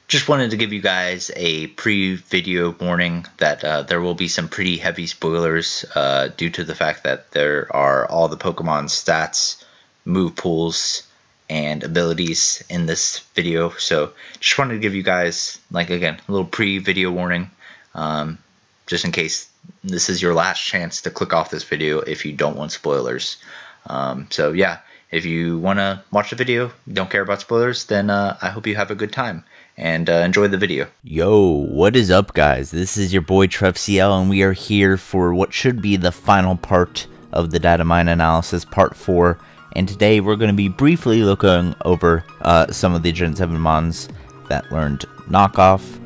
Just wanted to give you guys a pre-video warning that there will be some pretty heavy spoilers due to the fact that there are all the Pokemon stats, move pools, and abilities in this video. So just wanted to give you guys, like, again, a little pre-video warning, just in case this is your last chance to click off this video if you don't want spoilers. So yeah, if you want to watch the video, don't care about spoilers, then I hope you have a good time and enjoy the video. Yo, what is up, guys? This is your boy TrevCL, and we are here for what should be the final part of the Datamine analysis, part 4. And today we're going to be briefly looking over some of the Gen 7 mons that learned knockoff,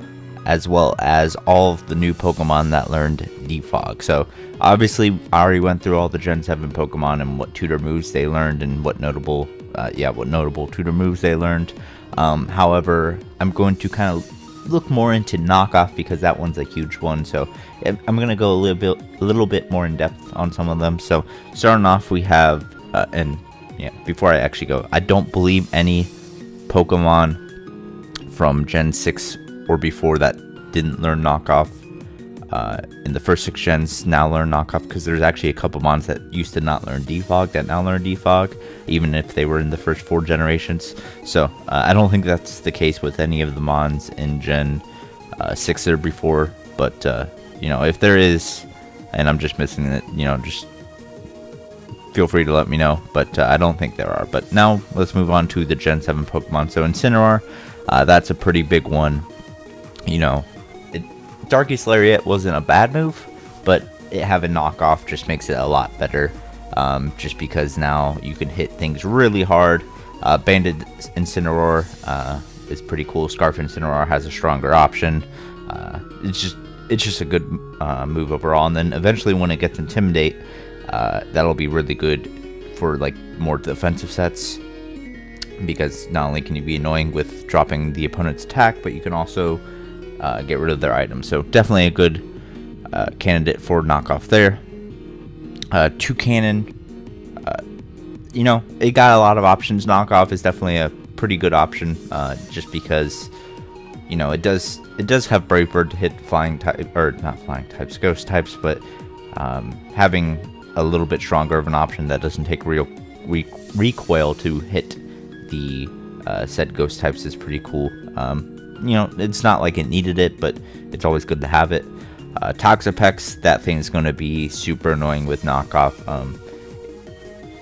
as well as all of the new Pokemon that learned defog. So obviously I already went through all the Gen 7 Pokemon and what tutor moves they learned and what notable tutor moves they learned. However, I'm going to kind of look more into knockoff because that one's a huge one. So I'm going to go a little bit more in depth on some of them. So starting off, we have before I actually go, I don't believe any Pokemon from Gen 6 or before that didn't learn knockoff in the first 6 gens now learn knockoff, because there's actually a couple mons that used to not learn defog that now learn defog, even if they were in the first 4 generations. So I don't think that's the case with any of the mons in Gen 6 or before, but if there is and I'm just missing it, just feel free to let me know, but I don't think there are. But now let's move on to the Gen 7 Pokemon. So Incineroar, that's a pretty big one. Darkest Lariat wasn't a bad move, but it having knockoff just makes it a lot better, just because now you can hit things really hard. Banded Incineroar is pretty cool. Scarf Incineroar has a stronger option. It's just a good move overall. And then eventually when it gets Intimidate, that'll be really good for like more defensive sets, because not only can you be annoying with dropping the opponent's attack, but you can also get rid of their items. So definitely a good candidate for knockoff there. Toucannon, it got a lot of options. Knockoff is definitely a pretty good option, just because it does have Brave Bird to hit flying type, or not flying types, ghost types, but having a little bit stronger of an option that doesn't take real recoil to hit the said ghost types is pretty cool. It's not like it needed it, but it's always good to have it. Toxapex, that thing is going to be super annoying with knockoff.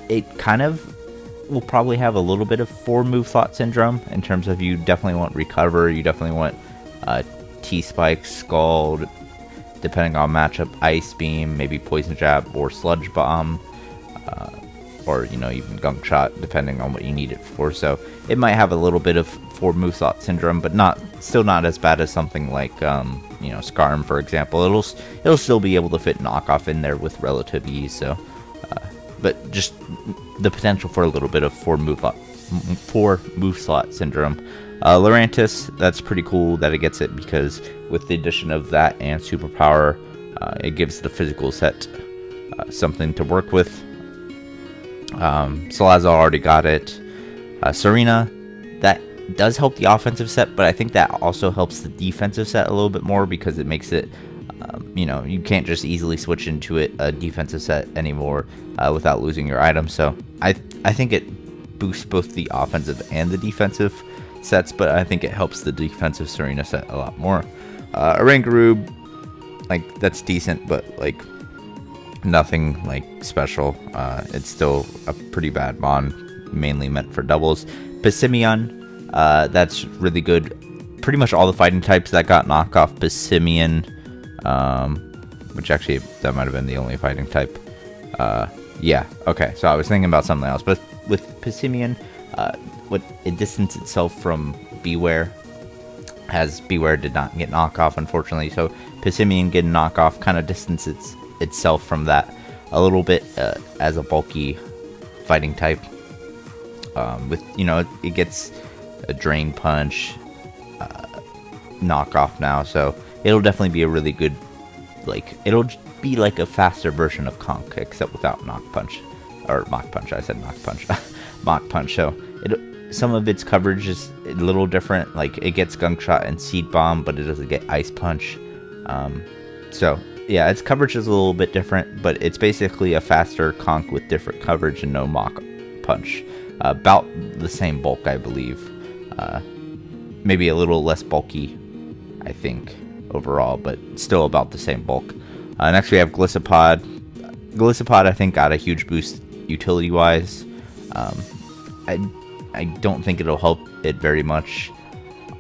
It kind of will probably have a little bit of 4 move slot syndrome, in terms of you definitely want Recover, you definitely want T-Spike, Scald, depending on matchup, Ice Beam, maybe Poison Jab or Sludge Bomb, or even Gunk Shot, depending on what you need it for. So it might have a little bit of 4 move slot syndrome, but still not as bad as something like Skarm, for example. It'll still be able to fit knockoff in there with relative ease. So but just the potential for a little bit of 4 move slot syndrome. Lurantis, that's pretty cool that it gets it, because with the addition of that and superpower, it gives the physical set something to work with. Salazzle already got it. Serena, that does help the offensive set, but I think that also helps the defensive set a little bit more, because it makes it, you can't just easily switch into a defensive set anymore without losing your item. So I think it boosts both the offensive and the defensive sets, but I think it helps the defensive Serena set a lot more. Oranguru, like, that's decent, but like nothing like special. It's still a pretty bad mon, mainly meant for doubles. Passimian, that's really good. Pretty much all the fighting types that got knockoff Passimian, which actually that might have been the only fighting type. Yeah, okay, so I was thinking about something else, but with Passimian, what it distanced itself from Beware, as Beware did not get knockoff, unfortunately. So Passimian getting knockoff kind of distances itself from that a little bit, as a bulky fighting type. With it gets a Drain Punch knockoff now, so it'll definitely be a really good, it'll be like a faster version of Conk, except without Knock Punch, or Mach Punch. I said Knock Punch. Mach Punch. So some of its coverage is a little different. Like, it gets Gunk Shot and Seed Bomb, but it doesn't get Ice Punch. So yeah, its coverage is a little bit different, but it's basically a faster conch with different coverage and no Mach Punch. About the same bulk, I believe. Maybe a little less bulky, I think, overall, but still about the same bulk. Next we have Gliscopod. Gliscopod, I think, got a huge boost utility-wise. I don't think it'll help it very much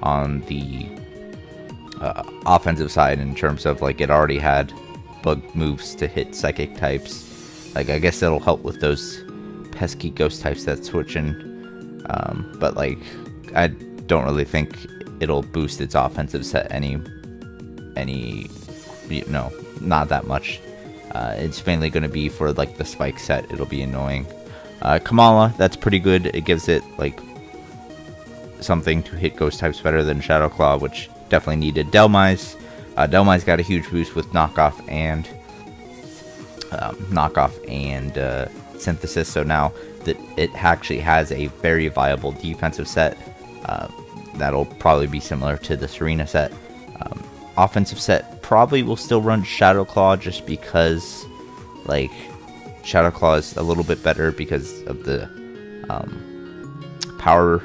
on the offensive side in terms of, like, it already had bug moves to hit psychic types. Like, I guess that'll help with those pesky ghost types that switch in. But, like, I don't really think it'll boost its offensive set any, not that much. It's mainly going to be for, like, the spike set. It'll be annoying. Kamala, that's pretty good. It gives it, like, something to hit ghost types better than Shadow Claw, which definitely needed. Delmise. Delmise got a huge boost with knockoff and synthesis, so now that it actually has a very viable defensive set, that'll probably be similar to the Serena set. Offensive set probably will still run Shadow Claw just because, like, Shadow Claw is a little bit better because of the power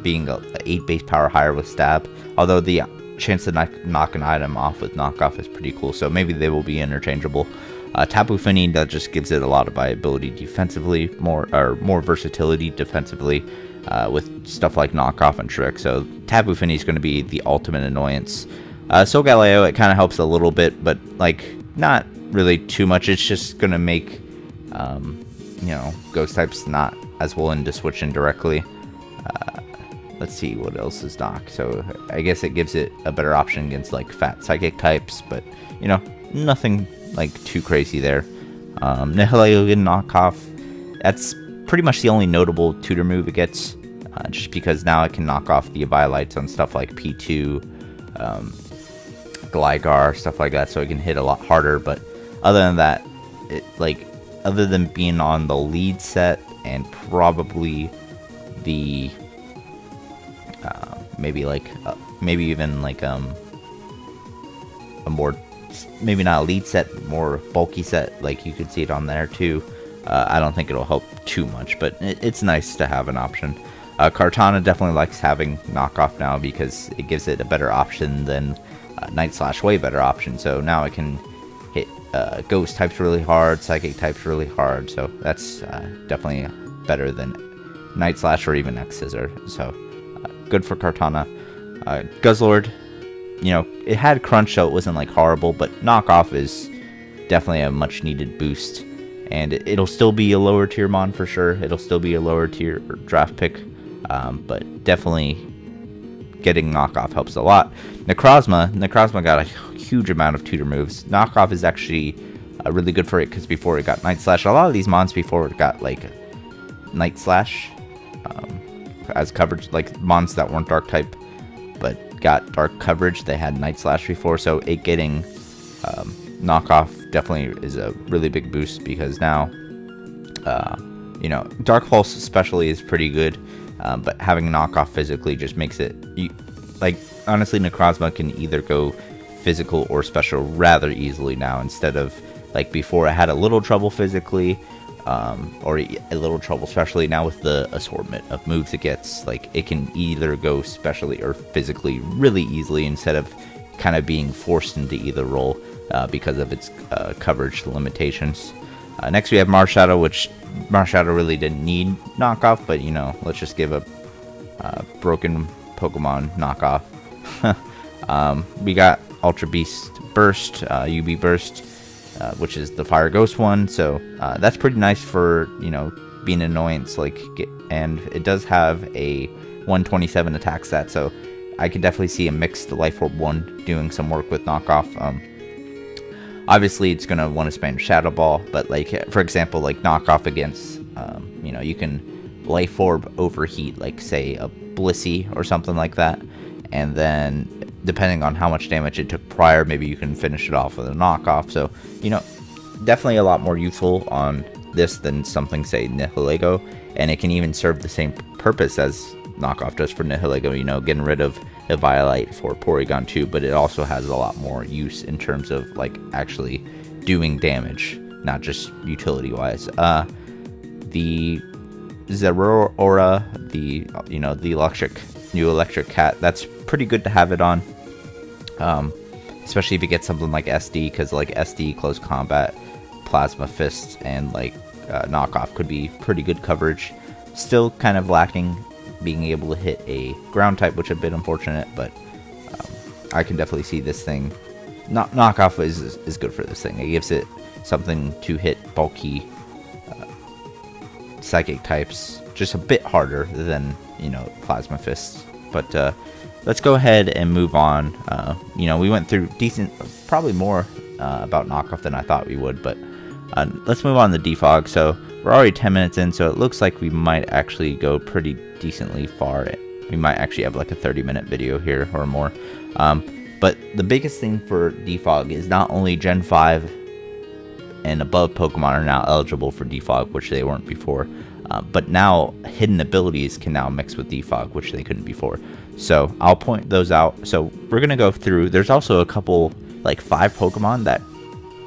being a 8 base power higher with stab, although the chance to knock an item off with knockoff is pretty cool, so maybe they will be interchangeable. Tapu Fini, that just gives it a lot of viability defensively, more versatility defensively, with stuff like knockoff and trick. So Tapu Fini is going to be the ultimate annoyance. Solgaleo, it kind of helps a little bit, but, like, not really too much. It's just going to make ghost types not as willing to switch in directly. Let's see what else is knock. So I guess it gives it a better option against, like, fat psychic types, but, nothing, like, too crazy there. Nihilego knockoff, that's pretty much the only notable tutor move it gets, just because now it can knock off the Eviolites on stuff like P2, Gligar, stuff like that, so it can hit a lot harder. But other than that, other than being on the lead set and probably the maybe even like a more, maybe not a lead set, more bulky set, like you could see it on there too. I don't think it'll help too much, but it's nice to have an option. Kartana definitely likes having knockoff now because it gives it a better option than Night Slash, way better option. So now it can hit ghost types really hard, psychic types really hard, so that's definitely better than Night Slash or even X Scissor. So good for Kartana. Guzzlord, it had crunch, so it wasn't, like, horrible, but knockoff is definitely a much needed boost, and it'll still be a lower tier mon for sure. It'll still be a lower tier draft pick, but definitely getting knockoff helps a lot. Necrozma got a huge amount of tutor moves. Knockoff is actually really good for it because before it got Night Slash, a lot of these mons before it got, like, Night Slash as coverage, like mons that weren't dark type but got dark coverage, they had Night Slash before, so it getting knockoff definitely is a really big boost because now Dark Pulse especially is pretty good, but having knockoff physically just makes it, honestly, Necrozma can either go physical or special rather easily now, instead of, like, before it had a little trouble physically, or a little trouble specially. Now with the assortment of moves it gets, like, it can either go specially or physically really easily instead of kind of being forced into either role because of its coverage limitations. Next we have Marshadow, which Marshadow really didn't need knockoff, but let's just give a broken Pokemon knockoff. We got Ultra Beast Burst, UB Burst, which is the Fire Ghost one, so that's pretty nice for being an annoyance, and it does have a 127 attack stat, so I could definitely see a mixed Life Orb 1 doing some work with knockoff. Obviously it's gonna want to spam Shadow Ball, but, like, for example, like knockoff against you can Life Orb overheat, like, say a Blissey or something like that, and then depending on how much damage it took prior, maybe you can finish it off with a knockoff. So definitely a lot more useful on this than something, say, Nihilego, and it can even serve the same purpose as knockoff does for Nihilego, you know, getting rid of Eviolite for Porygon 2, but it also has a lot more use in terms of like actually doing damage, not just utility wise. The Zeraora, the the new electric cat, that's pretty good to have it on, especially if you get something like SD, because like SD, close combat, Plasma Fists, and like knockoff could be pretty good coverage. Still kind of lacking being able to hit a ground type, which is a bit unfortunate, but I can definitely see this thing. Knockoff is good for this thing. It gives it something to hit bulky psychic types just a bit harder than, you know, Plasma Fists. But let's go ahead and move on. You know, we went through probably more about knockoff than I thought we would, but let's move on to defog. So we're already 10 minutes in, so it looks like we might actually go pretty decently far. We might actually have like a 30-minute video here or more. But the biggest thing for defog is not only Gen 5 and above Pokemon are now eligible for defog, which they weren't before, but now hidden abilities can now mix with defog, which they couldn't before. So I'll point those out. So we're going to go through. There's also a couple, like 5 Pokemon that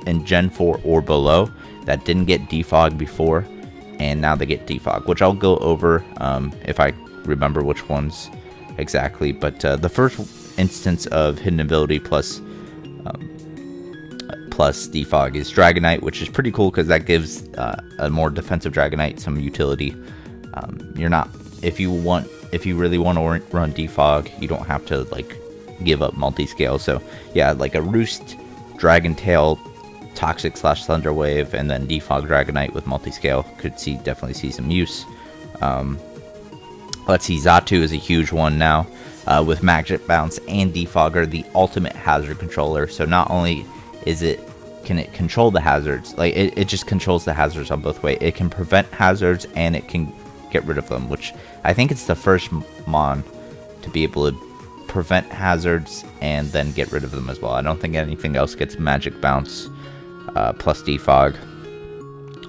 in Gen 4 or below that didn't get defog before, and now they get defog, which I'll go over if I remember which ones exactly. But the first instance of hidden ability plus defog is Dragonite, which is pretty cool because that gives a more defensive Dragonite some utility. If you really want to run defog, you don't have to like give up multi-scale. So yeah, like a Roost, Dragon Tail, Toxic / Thunder Wave, and then defog Dragonite with multi-scale could definitely see some use. Let's see, Xatu is a huge one now with Magic Bounce and Defogger, the ultimate hazard controller. So not only can it control the hazards, like it just controls the hazards on both ways. It can prevent hazards and it can get rid of them, which I think it's the first mon to be able to prevent hazards and then get rid of them as well. I don't think anything else gets Magic Bounce plus defog,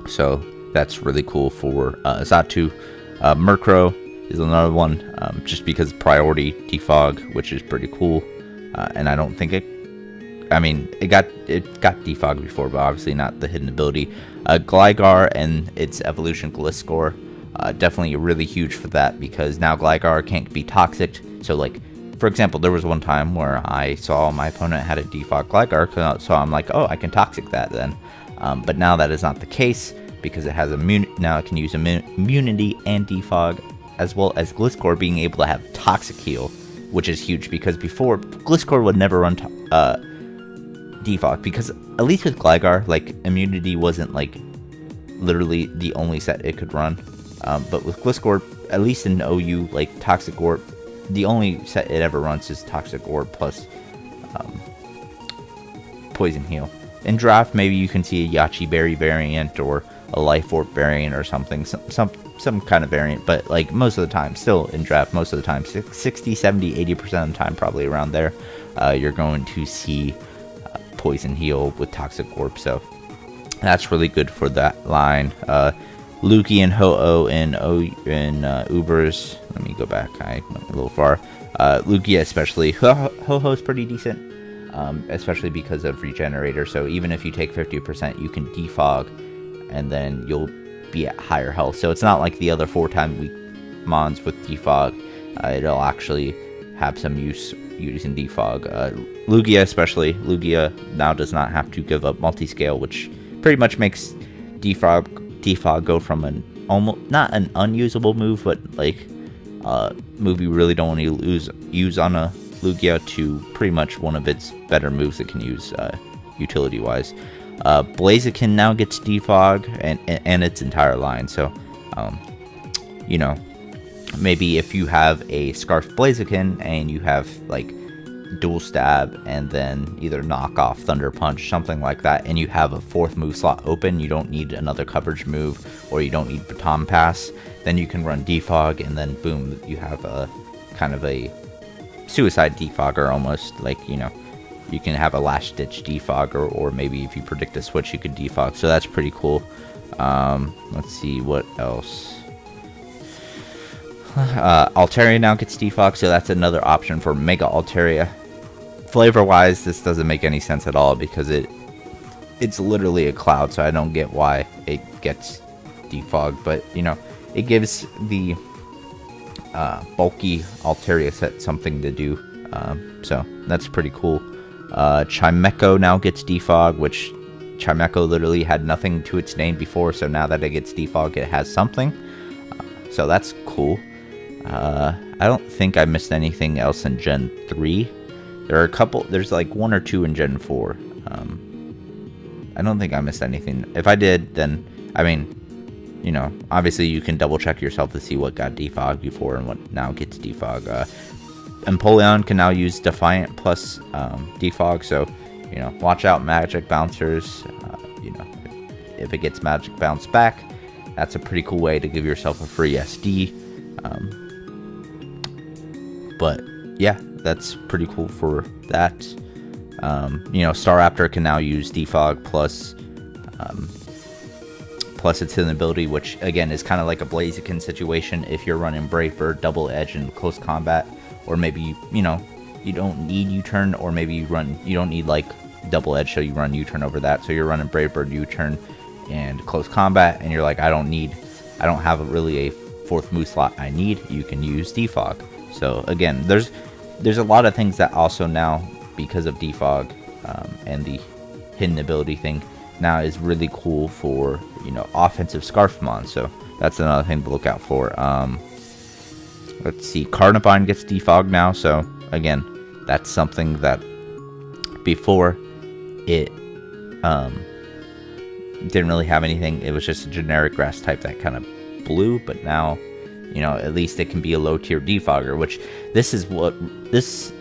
so that's really cool for Xatu. Murkrow is another one, just because priority defog, which is pretty cool, and I don't think it got defog before, but obviously not the hidden ability. Gligar and its evolution Gliscor, definitely really huge for that, because now Gligar can't be toxic. So like, for example, there was one time where I saw my opponent had a defog Gligar, so I'm like, oh, I can toxic that then. But now that is not the case, because it has now it can use immunity and defog, as well as Gliscor being able to have toxic heal, which is huge, because before Gliscor would never run defog, because at least with Gligar, like immunity wasn't like literally the only set it could run. But with Gliscor, at least in OU, like Toxic Orb, the only set it ever runs is Toxic Orb plus Poison Heal. In draft, maybe you can see a Yachi Berry variant or a Life Orb variant or something, some kind of variant, but like most of the time, still in draft, most of the time, 60, 70, 80% of the time, probably around there, you're going to see Poison Heal with Toxic Orb, so that's really good for that line. Lugia and Ho-Oh in Ubers. Let me go back. I went a little far. Lugia especially. Ho-Ho's pretty decent, especially because of Regenerator. So even if you take 50%, you can defog, and then you'll be at higher health. So it's not like the other 4-time weak mons with defog. It'll actually have some use using defog. Lugia especially. Lugia now does not have to give up multi-scale, which pretty much makes defog go from an almost not an unusable move, but like move you really don't want to use on a Lugia, to pretty much one of its better moves it can use utility wise. Blaziken now gets defog and its entire line, so you know, maybe if you have a Scarf Blaziken and you have like Dual Stab and then either knock off Thunder Punch, something like that, and you have a 4th move slot open, you don't need another coverage move, or you don't need Baton Pass, then you can run defog, and then boom, you have a kind of a suicide defogger almost. Like, you know, you can have a last ditch defogger, or maybe if you predict a switch, you could defog, so that's pretty cool. Let's see what else. Altaria now gets defog, so that's another option for Mega Altaria. Flavor-wise, this doesn't make any sense at all because it's literally a cloud, so I don't get why it gets defogged. But, you know, it gives the bulky Altaria set something to do, so that's pretty cool. Chimecho now gets defog, which Chimecho literally had nothing to its name before, so now that it gets defog, it has something. So that's cool. I don't think I missed anything else in Gen 3. There are a couple, there's like 1 or 2 in Gen 4. I don't think I missed anything. If I did, then, I mean, you know, obviously you can double check yourself to see what got defogged before and what now gets defogged. Empoleon can now use Defiant plus defog, so, you know, watch out magic bouncers. You know, if it gets magic bounce back, that's a pretty cool way to give yourself a free SD. But yeah, that's pretty cool for that. You know, Staraptor can now use defog plus its hidden ability, which again is kind of like a Blaziken situation if you're running Brave Bird, Double Edge, in close combat, or maybe, you know, you don't need U-turn, or maybe you don't need like Double Edge, so you run U-turn over that. So you're running Brave Bird, U-turn, and close combat, and you're like, I don't have really a 4th move slot I need. You can use defog. So again, there's a lot of things that also now, because of defog and the hidden ability thing, now is really cool for, you know, offensive Scarfmon. So that's another thing to look out for. Let's see, Carnivine gets defogged now. So again, that's something that before it didn't really have anything. It was just a generic grass type that kind of blew, but now, you know, at least it can be a low tier defogger, which this is what this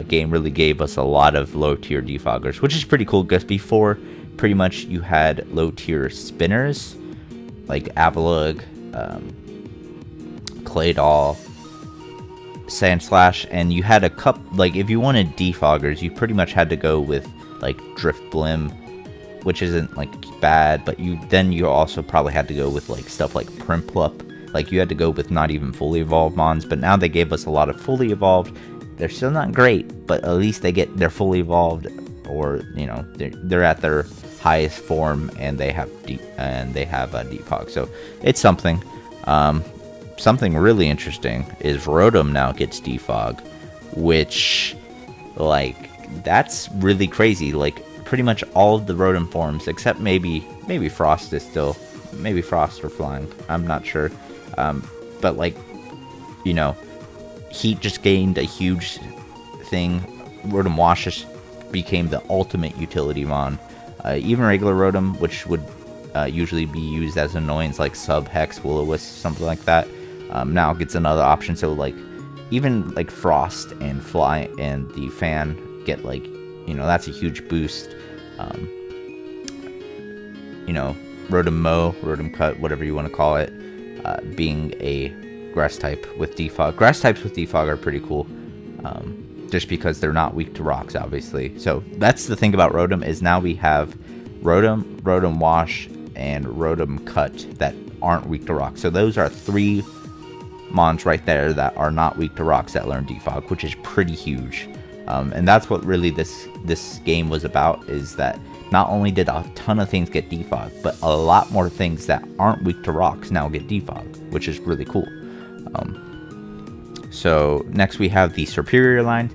game really gave us, a lot of low tier defoggers, which is pretty cool, because before pretty much you had low tier spinners like Avalugg, Claydol, Sandslash, and you had a cup, like if you wanted defoggers, you pretty much had to go with like Drift Blim, which isn't like bad, but you also probably had to go with like stuff like Primplup. Like you had to go with not even fully evolved mons, but now they gave us a lot of fully evolved. They're still not great, but at least they're fully evolved, or, you know, they're at their highest form, and they have a defog. So it's something. Something really interesting is Rotom now gets defog, which, like, that's really crazy. Like pretty much all of the Rotom forms, except maybe Frost is still, maybe Frost or Flying, I'm not sure. But like, you know, Heat just gained a huge thing. Rotom Wash just became the ultimate utility mon. Even regular Rotom, which would usually be used as annoyance like Sub, Hex, Will-O-Wisp, something like that, now gets another option. So like, even like Frost and Fly and the Fan get, like, you know, that's a huge boost. You know, Rotom Mow, Rotom Cut, whatever you want to call it, being a grass type with defog. Grass types with defog are pretty cool, just because they're not weak to rocks, obviously. So that's the thing about Rotom, is now we have Rotom, Rotom Wash, and Rotom Cut that aren't weak to rocks. So those are 3 mons right there that are not weak to rocks that learn defog, which is pretty huge. And that's what really this game was about, is that not only did a ton of things get defogged, but a lot more things that aren't weak to rocks now get defogged, which is really cool. So next we have the Superior line,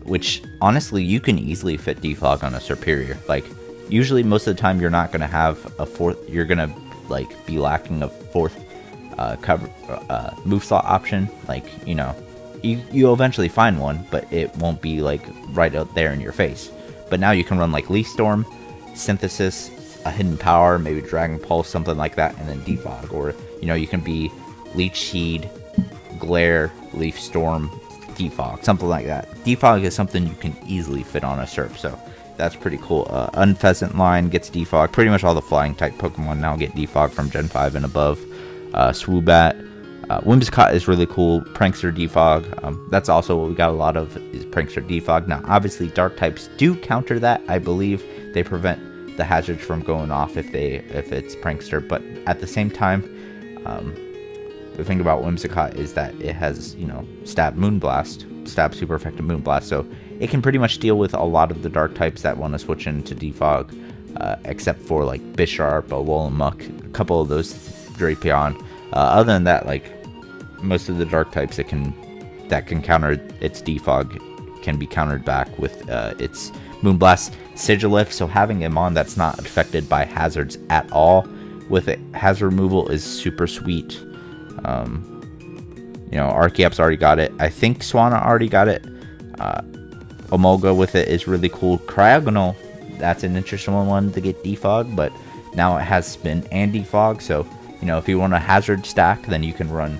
which honestly you can easily fit defog on a Superior. Like usually most of the time you're not going to have a 4th, you're going to like be lacking a 4th cover move slot option. Like, you know, you'll eventually find one, but it won't be like right out there in your face. But now you can run like Leaf Storm, Synthesis, a Hidden Power, maybe Dragon Pulse, something like that, and then defog. Or, you know, you can be Leech Seed, Glare, Leaf Storm, defog, something like that. Defog is something you can easily fit on a Serp, so that's pretty cool. Unpheasant line gets defog. Pretty much all the flying type Pokemon now get defog from Gen 5 and above. Swoobat, Whimsicott is really cool. Prankster defog. That's also what we got a lot of, is Prankster defog. Now, obviously, dark types do counter that. I believe they prevent the hazards from going off if it's Prankster. But at the same time, the thing about Whimsicott is that it has, Stab Moonblast, Stab super effective Moonblast, so it can pretty much deal with a lot of the dark types that want to switch into Defog, except for like Bisharp, Alolan Muck, a couple of those Drapion. Other than that, like most of the dark types that can counter its Defog can be countered back with its Moonblast. Sigilif, so having him on that's not affected by hazards at all with it, hazard removal is super sweet. Archeop's already got it. I think Swanna already got it. Omolga with it is really cool. Cryogonal, that's an interesting one to get Defog, but now it has Spin and Defog, so if you want a hazard stack, then you can run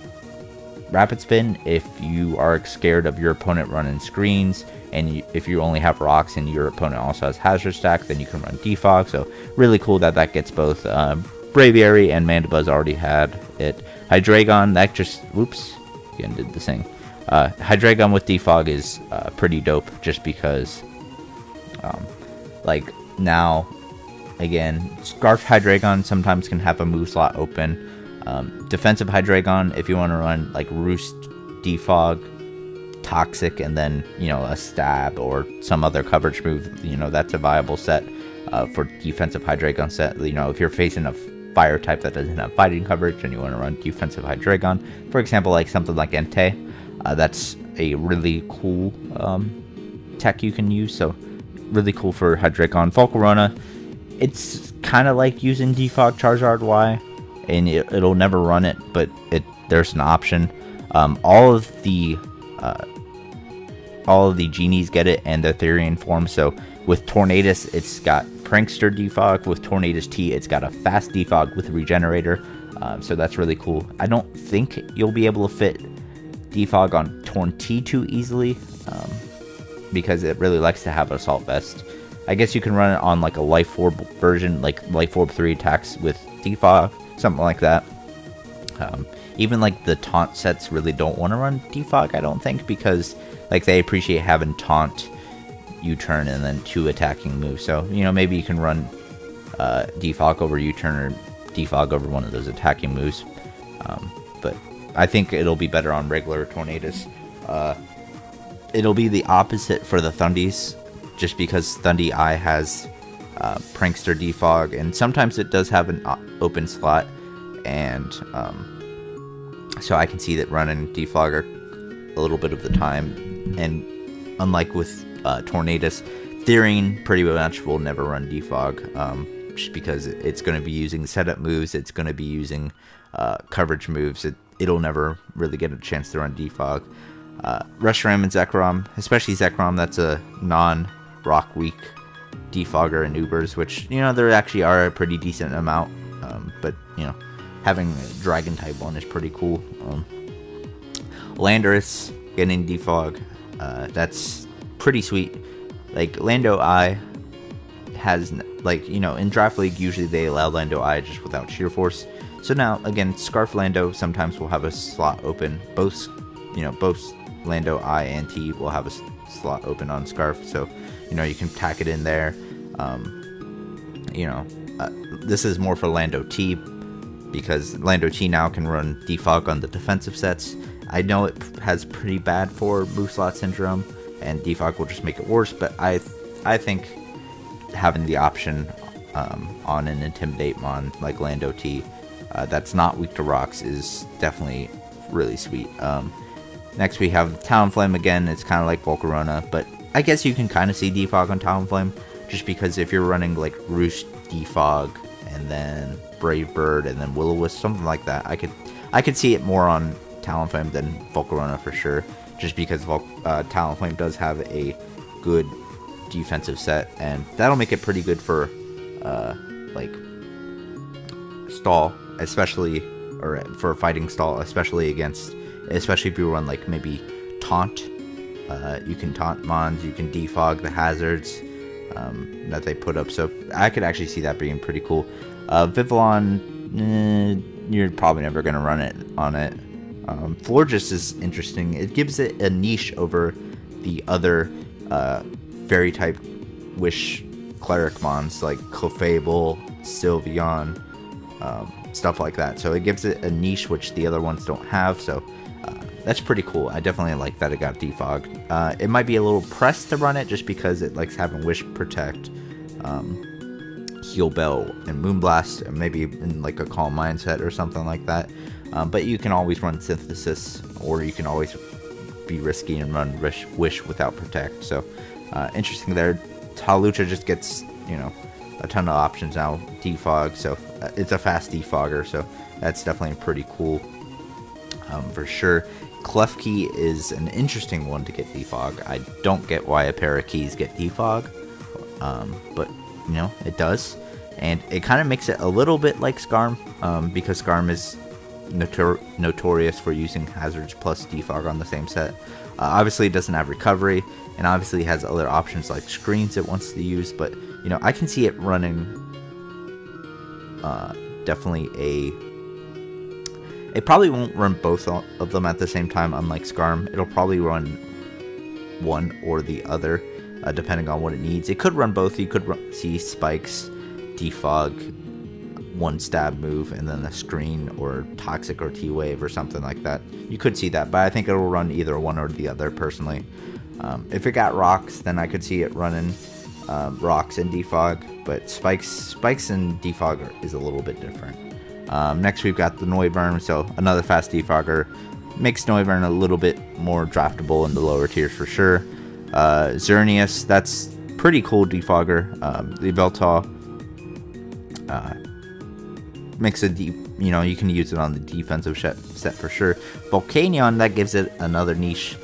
Rapid Spin. If you are scared of your opponent running screens, and if you only have rocks and your opponent also has hazard stack, then you can run Defog. So really cool that gets both. Braviary and Mandibuzz already had it. Hydreigon, that just, whoops, again did the thing. Hydreigon with Defog is pretty dope, just because, like now, again, Scarf Hydreigon sometimes can have a move slot open. Defensive Hydreigon, if you want to run like Roost, Defog, Toxic, and then a Stab or some other coverage move, that's a viable set for defensive Hydreigon set. If you're facing a fire type that doesn't have fighting coverage and you want to run defensive Hydreigon, for example, like something like Entei, that's a really cool tech you can use. So really cool for Hydreigon. Volcarona, it's kind of like using Defog Charizard Y, and it'll never run it, but there's an option. All of the genies get it and the Therian form. So with Tornadus, it's got Prankster Defog. With Tornadus T, it's got a fast Defog with Regenerator. So that's really cool. I don't think you'll be able to fit Defog on Torn T too easily, because it really likes to have Assault Vest. I guess you can run it on like a Life Orb version, like Life Orb 3 attacks with Defog, something like that. Even like the taunt sets really don't want to run Defog, I don't think, because like they appreciate having taunt, U-turn, and then 2 attacking moves. So maybe you can run Defog over U-turn or Defog over one of those attacking moves. But I think it'll be better on regular Tornadus. It'll be the opposite for the Thundies, just because Thundee Eye has Prankster Defog, and sometimes it does have an open slot, and so I can see that running Defog a little bit of the time. And unlike with Tornadus, Therian pretty much will never run Defog, just because it's going to be using setup moves, it's going to be using coverage moves. It'll never really get a chance to run Defog. Reshiram and Zekrom, especially Zekrom, that's a non-rock weak Defogger and Ubers, which, there actually are a pretty decent amount, but, having a Dragon type one is pretty cool. Landorus getting Defog, that's pretty sweet. Like, Lando Eye has, like, in Draft League, usually they allow Lando Eye just without Sheer Force. So now, again, Scarf Lando sometimes will have a slot open. Both Lando I and T will have a slot open on Scarf, so you can tack it in there. This is more for Lando T, because Lando T now can run Defog on the defensive sets. I know it has pretty bad for move slot syndrome, and Defog will just make it worse, but I think having the option on an Intimidate Mon like Lando T that's not weak to rocks is definitely really sweet. Next we have Talonflame. Again, it's kind of like Volcarona, but I guess you can kind of see Defog on Talonflame, just because if you're running like Roost, Defog, and then Brave Bird, and then Will-O-Wisp, something like that, I could see it more on Talonflame than Volcarona for sure, just because Talonflame does have a good defensive set, and that'll make it pretty good for like stall, especially, or for fighting stall, especially if you run like maybe taunt. You can taunt mons, you can defog the hazards that they put up, so I could actually see that being pretty cool. Vivillon, you're probably never going to run it on it. Florges is interesting. It gives it a niche over the other fairy type wish cleric mons like Clefable, Sylveon, stuff like that. So it gives it a niche which the other ones don't have. So that's pretty cool. I definitely like that it got defogged. It might be a little pressed to run it just because it likes having Wish Protect, Heal Bell, and Moonblast, and maybe in like a Calm Mindset or something like that. But you can always run Synthesis, or you can always be risky and run Wish without Protect. So interesting there. Hawlucha just gets, you know, a ton of options now. Defog, so it's a fast defogger, so that's definitely pretty cool for sure. Klefki is an interesting one to get defog. I don't get why a pair of keys get defog, but you know, it does, and it kind of makes it a little bit like Skarm, because Skarm is notorious for using hazards plus defog on the same set. Obviously it doesn't have recovery, and obviously has other options like screens it wants to use, but you know, I can see it running definitely it probably won't run both of them at the same time, unlike Skarm. It'll probably run one or the other, depending on what it needs. It could run both. You could see spikes, defog, one stab move, and then a screen or toxic or T-wave or something like that. You could see that, but I think it'll run either one or the other personally. If it got rocks, then I could see it running rocks and defog, but spikes and defog is a little bit different. Next we've got the Noivern, so another fast defogger. Makes Noivern a little bit more draftable in the lower tiers for sure. Xerneas, that's pretty cool defogger. The Beltaw makes a deep, you know, you can use it on the defensive set for sure. Volcanion, that gives it another niche,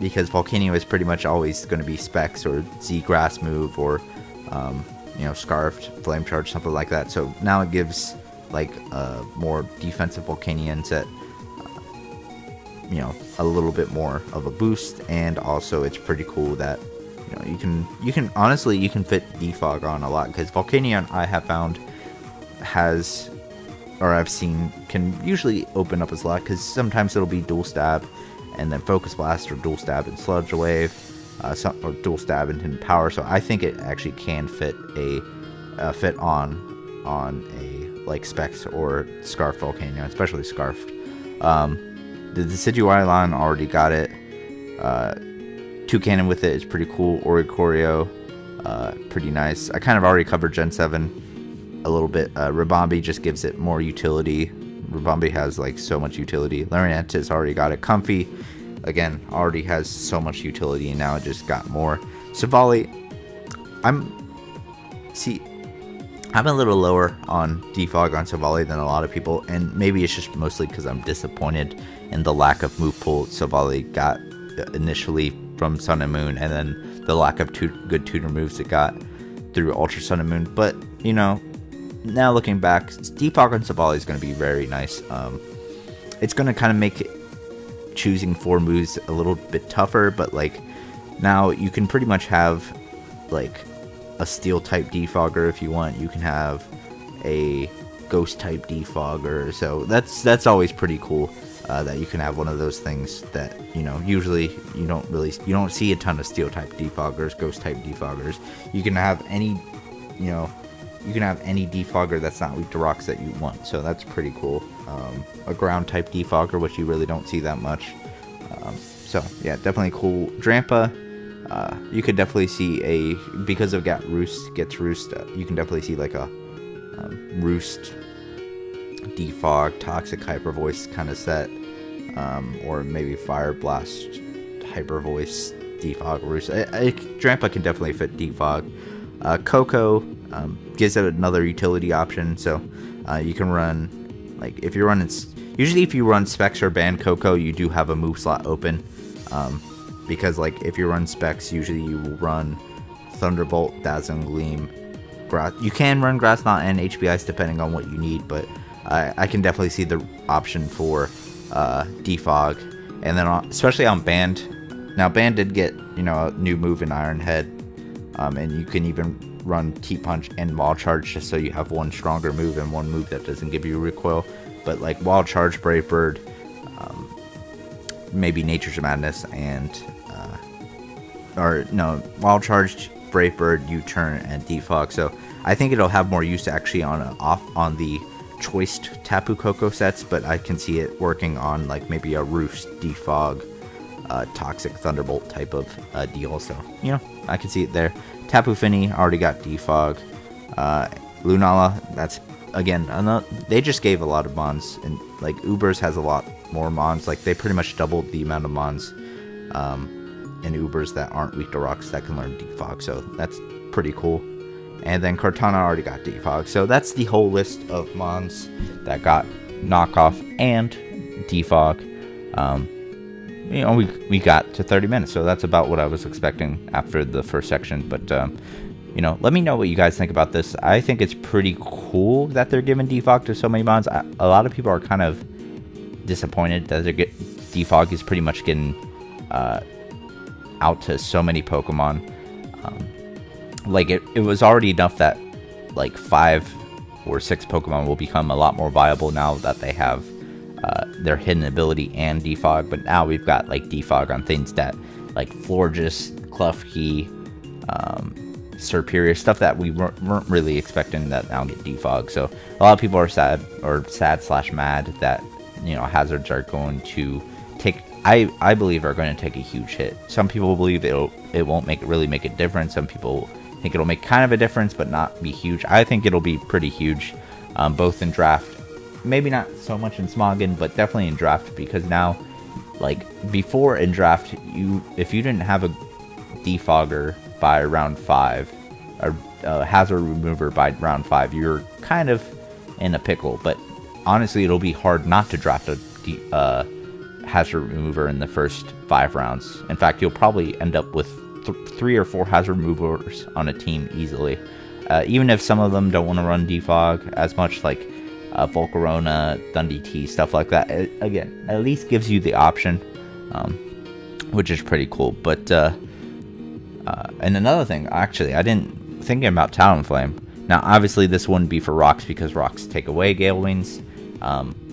because Volcanion is pretty much always going to be Specs or Z Grass move, or you know, Scarfed, Flame Charge, something like that. So now it gives like a more defensive Volcanion set, you know, a little bit more of a boost, and also it's pretty cool that, you know, you can honestly, you can fit defog on a lot, because Volcanion, I have found, has, or I've seen, can usually open up a slot, because sometimes it'll be dual stab and then Focus Blast, or dual stab and Sludge Wave, or dual stab and Hidden Power. So I think it actually can fit on a like Specs or Scarf Volcanion, especially Scarfed. The Decidueye already got it. Toucannon with it is pretty cool. Oricorio, pretty nice. I kind of already covered Gen 7 a little bit. Ribombee just gives it more utility. Ribombee has like so much utility. Lariantis already got it. Comfy, again, already has so much utility, and now it just got more. Savali, I'm a little lower on defog on Savali than a lot of people, and maybe it's just mostly because I'm disappointed in the lack of move pool Savali got initially from Sun and Moon, and then the lack of good tutor moves it got through Ultra Sun and Moon. But, you know, now looking back, defog on Savali is going to be very nice. It's going to kind of make choosing 4 moves a little bit tougher, but like now you can pretty much have like a steel type defogger if you want. You can have a ghost type defogger, so that's always pretty cool, that you can have one of those things that, you know, usually you don't see a ton of steel type defoggers, ghost type defoggers. You can have any, you know, you can have any defogger that's not weak to rocks that you want, so that's pretty cool. A ground type defogger, which you really don't see that much. So yeah, definitely cool. Drampa, you could definitely see because of gets Roost, you can definitely see like a Roost defog toxic hyper voice kind of set, or maybe Fire Blast hyper voice defog Roost. Drampa can definitely fit defog. Coco gives it another utility option, so you can run, like, if you're running, usually if you run Specs or Band Coco, you do have a move slot open, because like if you run Specs, usually you will run Thunderbolt, Dazzling Gleam, Grass. You can run Grass Knot and HBIs depending on what you need, but I can definitely see the option for defog, and then especially on Band. Now Band did get, you know, a new move in Iron Head, and you can even run T-Punch and Wall Charge just so you have one stronger move and one move that doesn't give you recoil. But like Wall Charge, Brave Bird, maybe Nature's Madness, and Wall Charge, Brave Bird, U-Turn, and Defog. So I think it'll have more use actually on the choiced Tapu Koko sets, but I can see it working on like maybe a Roost, Defog, Toxic Thunderbolt type of deal. So, you know, I can see it there. Tapu Fini already got Defog. Lunala, that's, again, they just gave a lot of mons, and like Ubers has a lot more mons. Like they pretty much doubled the amount of mons in Ubers that aren't weak to rocks that can learn Defog, so that's pretty cool. And then Cortana already got Defog, so that's the whole list of mons that got knockoff and Defog. You know, we got to 30 minutes, so that's about what I was expecting after the first section. But you know, let me know what you guys think about this. I think it's pretty cool that they're giving Defog to so many mons. A lot of people are kind of disappointed that Defog is pretty much getting out to so many Pokemon. Like it was already enough that like 5 or 6 Pokemon will become a lot more viable now that they have their hidden ability and Defog. But now we've got like Defog on things that like Florges, Klefki, Superior, stuff that we weren't really expecting that now get Defog. So a lot of people are sad / mad that, you know, hazards are going to take, I believe are going to take a huge hit. Some people believe it won't really make a difference. Some people think it'll make kind of a difference but not be huge. I think it'll be pretty huge, both in draft, maybe not so much in Smogon, but definitely in draft, because now, like before in draft, if you didn't have a Defogger by round 5 or hazard remover by round 5, you're kind of in a pickle. But honestly, it'll be hard not to draft a hazard remover in the first 5 rounds. In fact, you'll probably end up with 3 or 4 hazard removers on a team easily, even if some of them don't want to run Defog as much, like Volcarona, Dundee T, stuff like that. Again, at least gives you the option, which is pretty cool. But and another thing, actually, I didn't thinking about Talonflame. Now, obviously, this wouldn't be for rocks because rocks take away Gale Wings,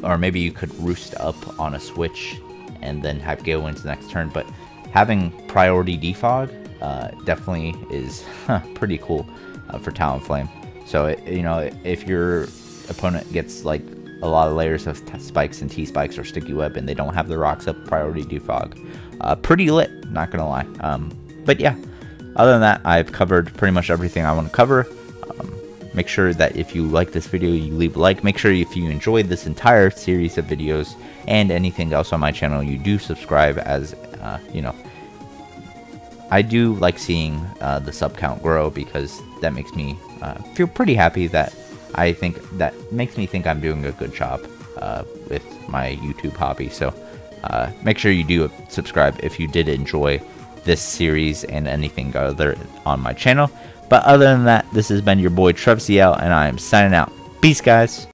or maybe you could Roost up on a switch and then have Gale Wings next turn. But having priority Defog definitely is pretty cool for Talonflame. So, you know, if your opponent gets like a lot of layers of spikes and T-spikes or sticky web and they don't have the rocks up, priority Defog, pretty lit, not gonna lie. But yeah, other than that, I've covered pretty much everything I want to cover. Make sure that if you like this video, you leave a like. Make sure if you enjoyed this entire series of videos and anything else on my channel, you do subscribe, as you know, I do like seeing the sub count grow, because that makes me feel pretty happy. That makes me think I'm doing a good job with my YouTube hobby. So make sure you do subscribe if you did enjoy this series and anything other on my channel. But other than that, this has been your boy TrevCL, and I am signing out. Peace, guys.